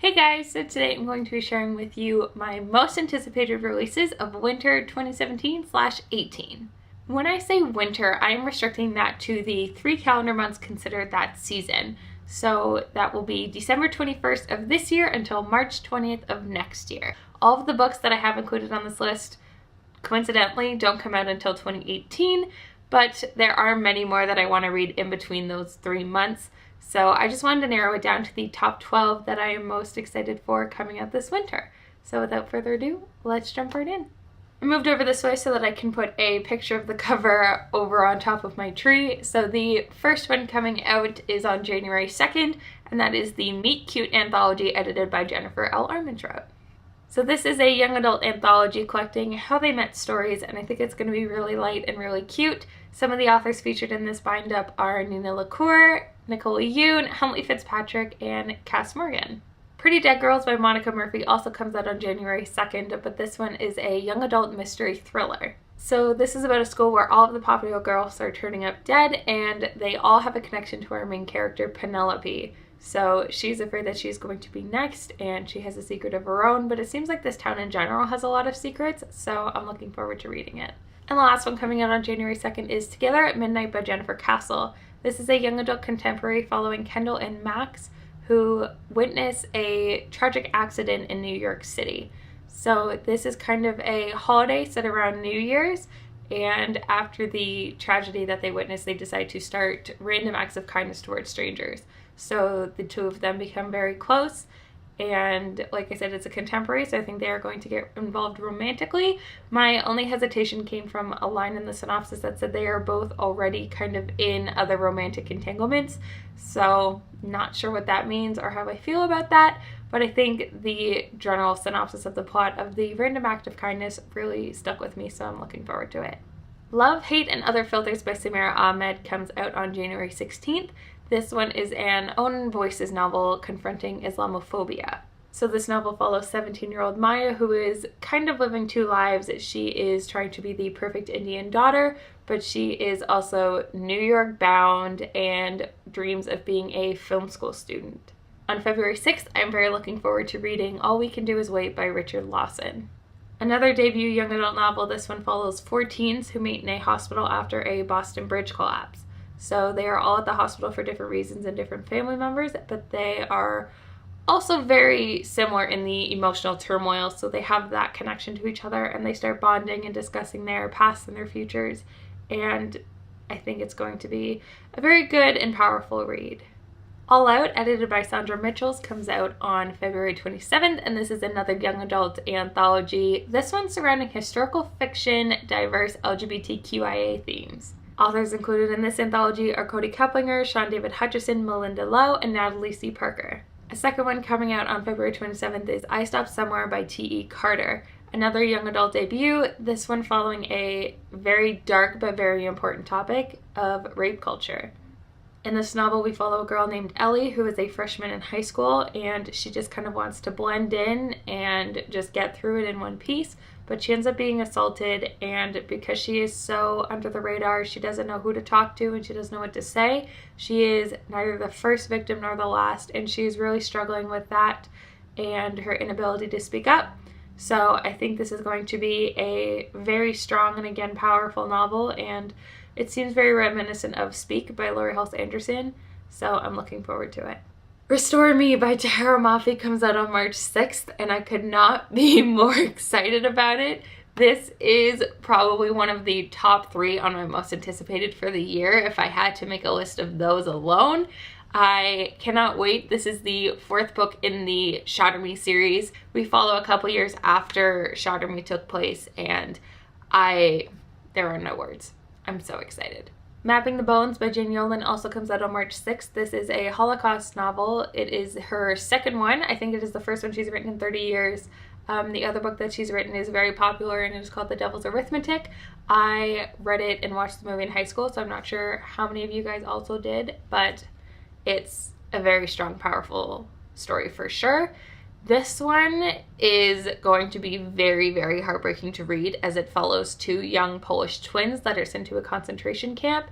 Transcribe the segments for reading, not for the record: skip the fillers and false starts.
Hey guys, so today I'm going to be sharing with you my most anticipated releases of winter 2017/18. When I say winter, I am restricting that to the 3 calendar months considered that season. So that will be December 21st of this year until March 20th of next year. All of the books that I have included on this list, coincidentally, don't come out until 2018, but there are many more that I want to read in between those 3 months. So I just wanted to narrow it down to the top 12 that I am most excited for coming out this winter. So without further ado, let's jump right in. I moved over this way so that I can put a picture of the cover over on top of my tree. So the first one coming out is on January 2nd, and that is the Meet Cute anthology edited by Jennifer L. Armentrout. So this is a young adult anthology collecting how they met stories, and I think it's going to be really light and really cute. Some of the authors featured in this bind-up are Nina LaCour, Nicole Yoon, Huntley Fitzpatrick, and Cass Morgan. Pretty Dead Girls by Monica Murphy also comes out on January 2nd, but this one is a young adult mystery thriller. So this is about a school where all of the popular girls are turning up dead, and they all have a connection to our main character, Penelope. So she's afraid that she's going to be next, and she has a secret of her own, but it seems like this town in general has a lot of secrets, so I'm looking forward to reading it. And the last one coming out on January 2nd is Together at Midnight by Jennifer Castle. This is a young adult contemporary following Kendall and Max, who witness a tragic accident in New York City. So this is kind of a holiday set around New Year's, and after the tragedy that they witness, they decide to start random acts of kindness towards strangers. So the two of them become very close, and like I said, it's a contemporary, so I think they are going to get involved romantically. My only hesitation came from a line in the synopsis that said they are both already kind of in other romantic entanglements, so not sure what that means or how I feel about that, but I think the general synopsis of the plot of the random act of kindness really stuck with me, so I'm looking forward to it. Love, Hate, and Other Filters by Samira Ahmed comes out on January 16th. This one is an Own Voices novel confronting Islamophobia. So this novel follows 17-year-old Maya, who is kind of living two lives. She is trying to be the perfect Indian daughter, but she is also New York bound and dreams of being a film school student. On February 6th, I'm very looking forward to reading All We Can Do Is Wait by Richard Lawson. Another debut young adult novel, this one follows 4 teens who meet in a hospital after a Boston Bridge collapse. So they are all at the hospital for different reasons and different family members, but they are also very similar in the emotional turmoil, so they have that connection to each other, and they start bonding and discussing their past and their futures, and I think it's going to be a very good and powerful read. All Out, edited by Sandra Mitchells, comes out on February 27th, and this is another young adult anthology. This one surrounding historical fiction, diverse LGBTQIA themes. Authors included in this anthology are Cody Keplinger, Sean David Hutchison, Melinda Lowe, and Natalie C. Parker. A second one coming out on February 27th is I Stopped Somewhere by T.E. Carter, another young adult debut, this one following a very dark but very important topic of rape culture. In this novel, we follow a girl named Ellie who is a freshman in high school, and she just kind of wants to blend in and just get through it in one piece, but she ends up being assaulted, and because she is so under the radar, she doesn't know who to talk to and she doesn't know what to say. She is neither the first victim nor the last, and she's really struggling with that and her inability to speak up. So I think this is going to be a very strong and again powerful novel, and it seems very reminiscent of Speak by Laurie Halse Anderson, so I'm looking forward to it. Restore Me by Tahereh Mafi comes out on March 6th, and I could not be more excited about it. This is probably one of the top 3 on my most anticipated for the year if I had to make a list of those alone. I cannot wait. This is the 4th book in the Shatter Me series. We follow a couple years after Shatter Me took place, and there are no words. I'm so excited. Mapping the Bones by Jane Yolen also comes out on March 6th. This is a Holocaust novel. It is her second one. I think it is the first one she's written in 30 years. The other book that she's written is very popular, and it is called The Devil's Arithmetic. I read it and watched the movie in high school, so I'm not sure how many of you guys also did, but it's a very strong, powerful story for sure. This one is going to be very, very heartbreaking to read, as it follows 2 young Polish twins that are sent to a concentration camp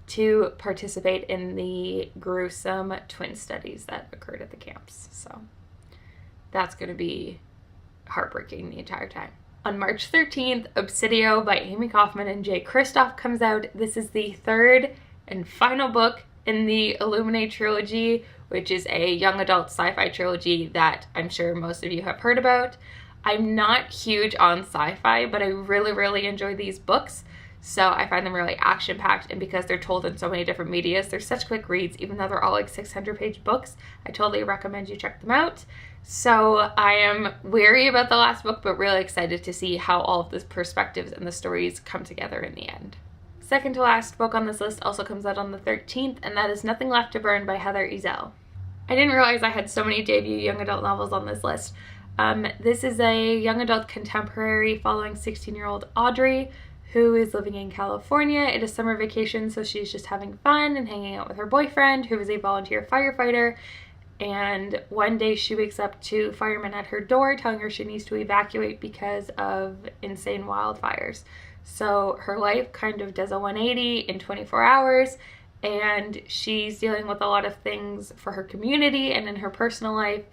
to participate in the gruesome twin studies that occurred at the camps. So that's going to be heartbreaking the entire time. On March 13th, OBSIDIO by Amy Kaufman and Jay Kristoff comes out. This is the third and final book in the Illuminate trilogy, which is a young adult sci-fi trilogy that I'm sure most of you have heard about. I'm not huge on sci-fi, but I really enjoy these books. So I find them really action-packed, and because they're told in so many different medias, they're such quick reads, even though they're all like 600-page books. I totally recommend you check them out. So I am wary about the last book, but really excited to see how all of the perspectives and the stories come together in the end. Second to last book on this list also comes out on the 13th, and that is Nothing Left to Burn by Heather Eazell. I didn't realize I had so many debut young adult novels on this list. This is a young adult contemporary following 16-year-old Audrey, who is living in California. It is summer vacation, so she's just having fun and hanging out with her boyfriend, who is a volunteer firefighter. And one day she wakes up to firemen at her door telling her she needs to evacuate because of insane wildfires. So her life kind of does a 180 in 24 hours, and she's dealing with a lot of things for her community and in her personal life.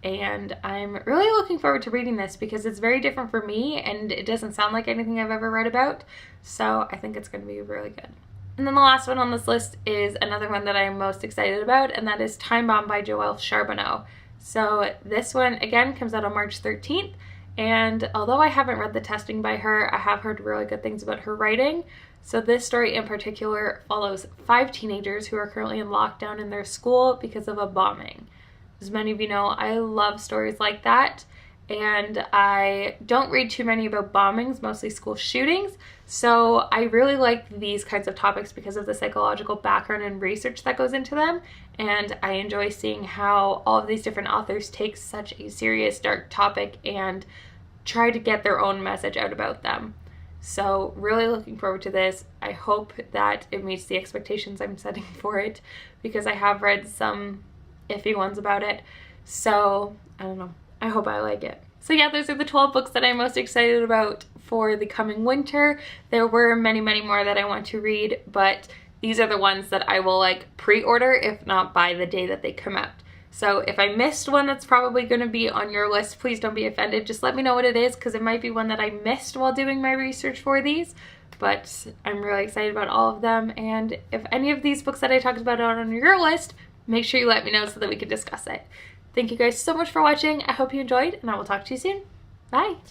And I'm really looking forward to reading this because it's very different for me and it doesn't sound like anything I've ever read about. So I think it's going to be really good. And then the last one on this list is another one that I'm most excited about, and that is Time Bomb by JOELLE Charbonneau. So this one, again, comes out on March 13th. And although I haven't read The Testing by her, I have heard really good things about her writing. So this story in particular follows 5 teenagers who are currently in lockdown in their school because of a bombing. As many of you know, I love stories like that, and I don't read too many about bombings, mostly school shootings, so I really like these kinds of topics because of the psychological background and research that goes into them, and I enjoy seeing how all of these different authors take such a serious, dark topic and try to get their own message out about them. So really looking forward to this. I hope that it meets the expectations I'm setting for it, because I have read some iffy ones about it, so I don't know, I hope I like it. So yeah, those are the 12 books that I'm most excited about for the coming winter. There were many more that I want to read, but these are the ones that I will like pre-order, if not by the day that they come out. So if I missed one that's probably going to be on your list, please don't be offended. Just let me know what it is, because it might be one that I missed while doing my research for these. But I'm really excited about all of them, and if any of these books that I talked about are on your list, make sure you let me know so that we can discuss it. Thank you guys so much for watching. I hope you enjoyed, and I will talk to you soon. Bye!